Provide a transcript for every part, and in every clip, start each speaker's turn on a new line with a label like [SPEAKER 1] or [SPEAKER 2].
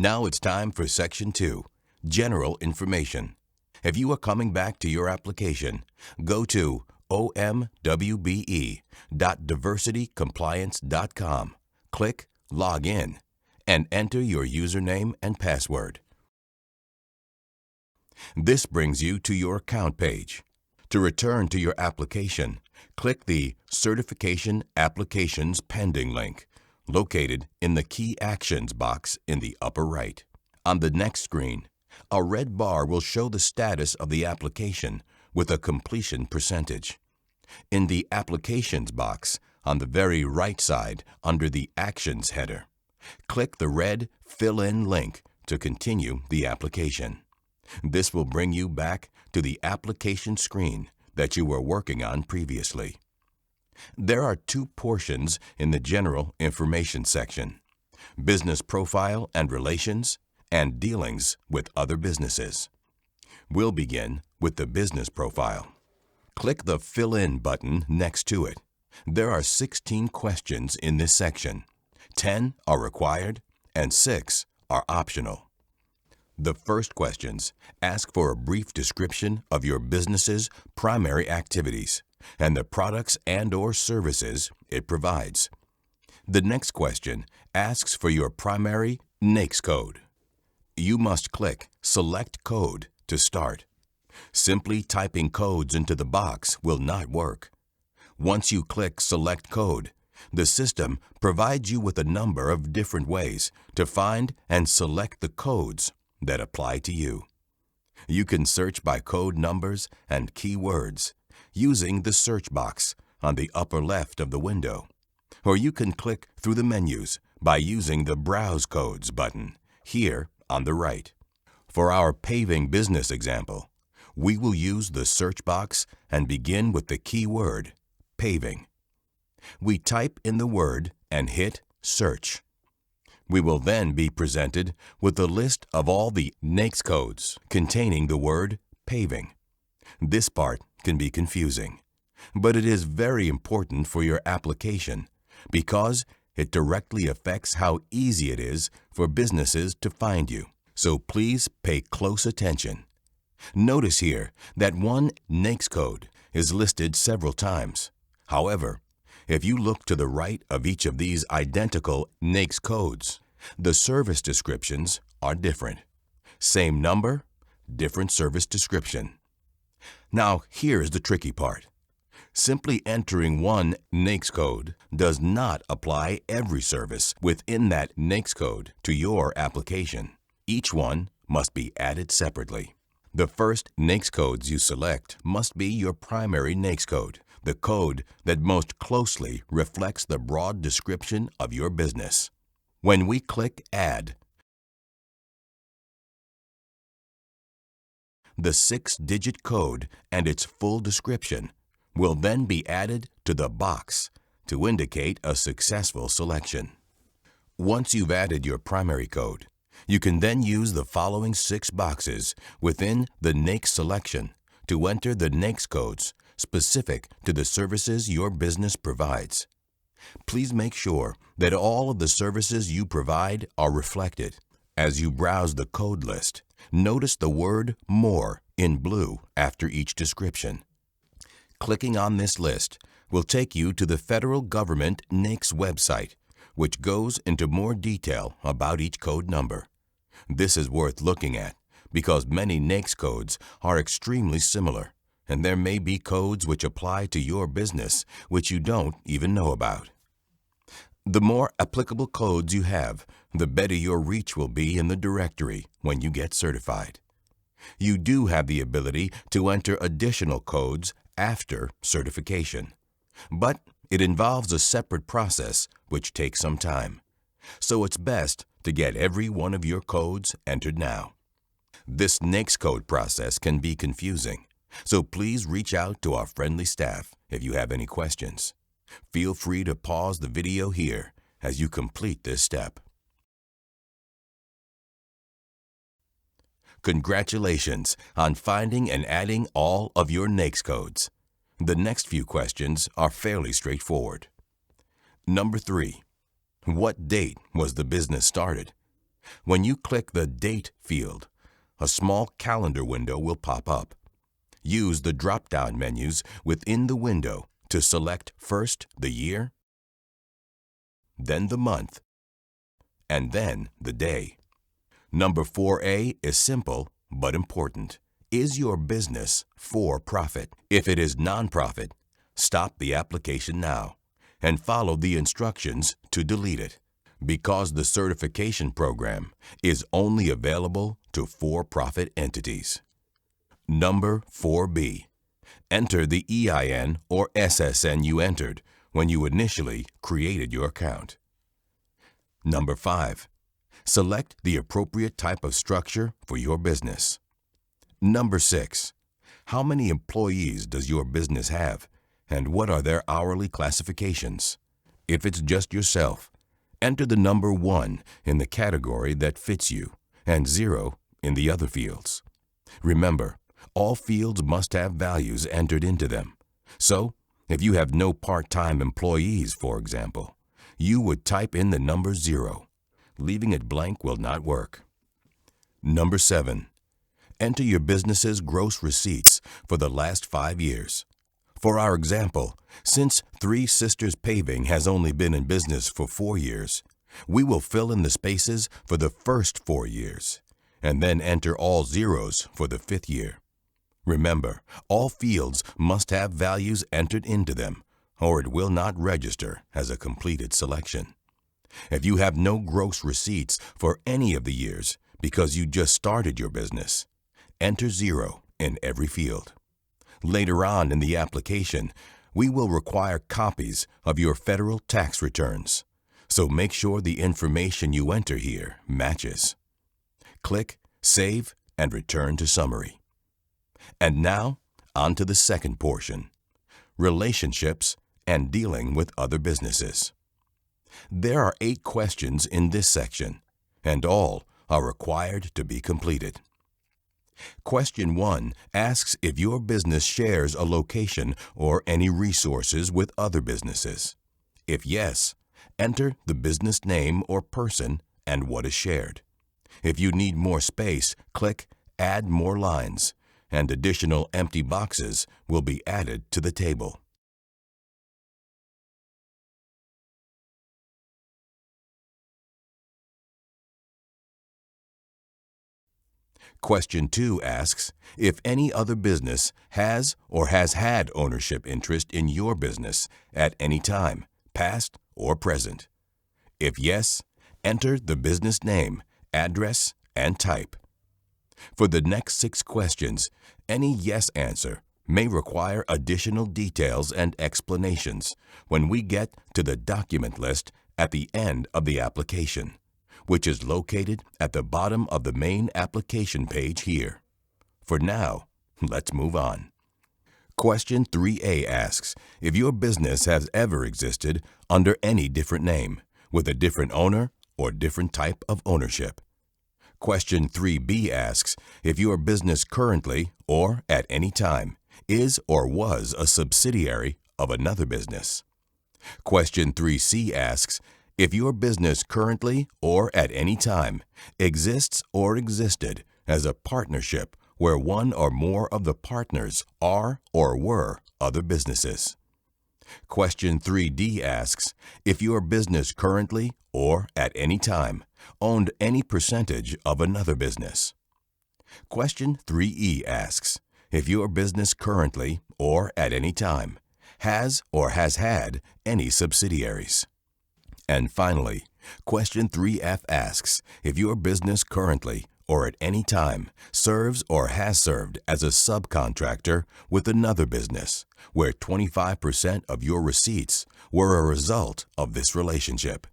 [SPEAKER 1] Now it's time for Section 2, General Information. If you are coming back to your application, go to OMWBE.diversitycompliance.com, click Log In, and enter your username and password. This brings you to your account page. To return to your application, click the Certification Applications Pending link, located in the Key Actions box in the upper right. On the next screen, a red bar will show the status of the application with a completion percentage. In the Applications box on the very right side under the Actions header, click the red Fill In link to continue the application. This will bring you back to the application screen that you were working on previously. There are two portions in the General Information section: Business Profile and Relations, and Dealings with Other Businesses. We'll begin with the Business Profile. Click the Fill In button next to it. There are 16 questions in this section. 10 are required and 6 are optional. The first questions ask for a brief description of your business's primary activities and the products and/or services it provides. The next question asks for your primary NAICS code. You must click Select Code to start. Simply typing codes into the box will not work. Once you click Select Code, the system provides you with a number of different ways to find and select the codes that apply to you. You can search by code numbers and keywords using the search box on the upper left of the window, or you can click through the menus by using the Browse Codes button here on the right. For our paving business example, we will use the search box and begin with the keyword paving. We type in the word and hit Search. We will then be presented with a list of all the NAICS codes containing the word paving. This part can be confusing, but it is very important for your application because it directly affects how easy it is for businesses to find you. So please pay close attention. Notice here that one NAICS code is listed several times. However, if you look to the right of each of these identical NAICS codes, the service descriptions are different. Same number, different service description. Now, here's the tricky part. Simply entering one NAICS code does not apply every service within that NAICS code to your application. Each one must be added separately. The first NAICS codes you select must be your primary NAICS code, the code that most closely reflects the broad description of your business. When we click Add, the 6-digit code and its full description will then be added to the box to indicate a successful selection. Once you've added your primary code, you can then use the following 6 boxes within the NAICS selection to enter the NAICS codes specific to the services your business provides. Please make sure that all of the services you provide are reflected. As you browse the code list, notice the word More in blue after each description. Clicking on this list will take you to the federal government NAICS website, which goes into more detail about each code number. This is worth looking at because many NAICS codes are extremely similar, and there may be codes which apply to your business which you don't even know about. The more applicable codes you have, the better your reach will be in the directory when you get certified. You do have the ability to enter additional codes after certification, but it involves a separate process which takes some time. So it's best to get every one of your codes entered now. This NAICS code process can be confusing, so please reach out to our friendly staff if you have any questions. Feel free to pause the video here as you complete this step. Congratulations on finding and adding all of your NAICS codes. The next few questions are fairly straightforward. Number 3. What date was the business started? When you click the Date field, a small calendar window will pop up. Use the drop-down menus within the window to select first the year, then the month, and then the day. Number 4A is simple but important. Is your business for profit? If it is nonprofit, stop the application now and follow the instructions to delete it, because the certification program is only available to for-profit entities. Number 4B. Enter the EIN or SSN you entered when you initially created your account. Number 5. Select the appropriate type of structure for your business. Number 6. How many employees does your business have, and what are their hourly classifications? If it's just yourself, enter the number 1 in the category that fits you and 0 in the other fields. Remember, all fields must have values entered into them. So, if you have no part-time employees, for example, you would type in the number 0. Leaving it blank will not work. Number 7. Enter your business's gross receipts for the last 5 years. For our example, since Three Sisters Paving has only been in business for 4 years, we will fill in the spaces for the first 4 years, and then enter all zeros for the 5th year. Remember, all fields must have values entered into them, or it will not register as a completed selection. If you have no gross receipts for any of the years because you just started your business, enter 0 in every field. Later on in the application, we will require copies of your federal tax returns, so make sure the information you enter here matches. Click Save and Return to Summary. And now, on to the second portion, relationships and dealing with other businesses. There are 8 questions in this section, and all are required to be completed. Question 1 asks if your business shares a location or any resources with other businesses. If yes, enter the business name or person and what is shared. If you need more space, click Add More Lines, and additional empty boxes will be added to the table. Question 2 asks if any other business has or has had ownership interest in your business at any time, past or present. If yes, enter the business name, address, and type. For the next 6 questions, any yes answer may require additional details and explanations when we get to the document list at the end of the application, which is located at the bottom of the main application page here. For now, let's move on. Question 3A asks if your business has ever existed under any different name, with a different owner or different type of ownership. Question 3B asks if your business currently, or at any time, is or was a subsidiary of another business. Question 3C asks if your business currently or at any time exists or existed as a partnership where one or more of the partners are or were other businesses. Question 3D asks if your business currently or at any time owned any percentage of another business. Question 3E asks if your business currently or at any time has or has had any subsidiaries. And finally, question 3F asks if your business currently or at any time serves or has served as a subcontractor with another business, where 25% of your receipts were a result of this relationship.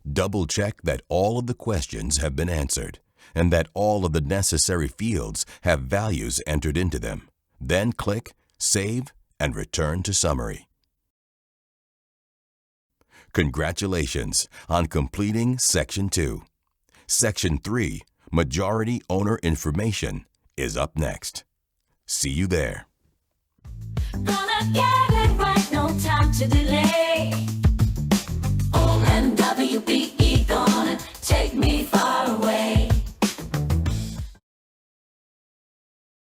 [SPEAKER 1] Double-check that all of the questions have been answered and that all of the necessary fields have values entered into them. Then click Save and Return to Summary. Congratulations on completing Section 2. Section 3, Majority Owner Information, is up next. See you there.
[SPEAKER 2] Gonna get it right, no time to delay.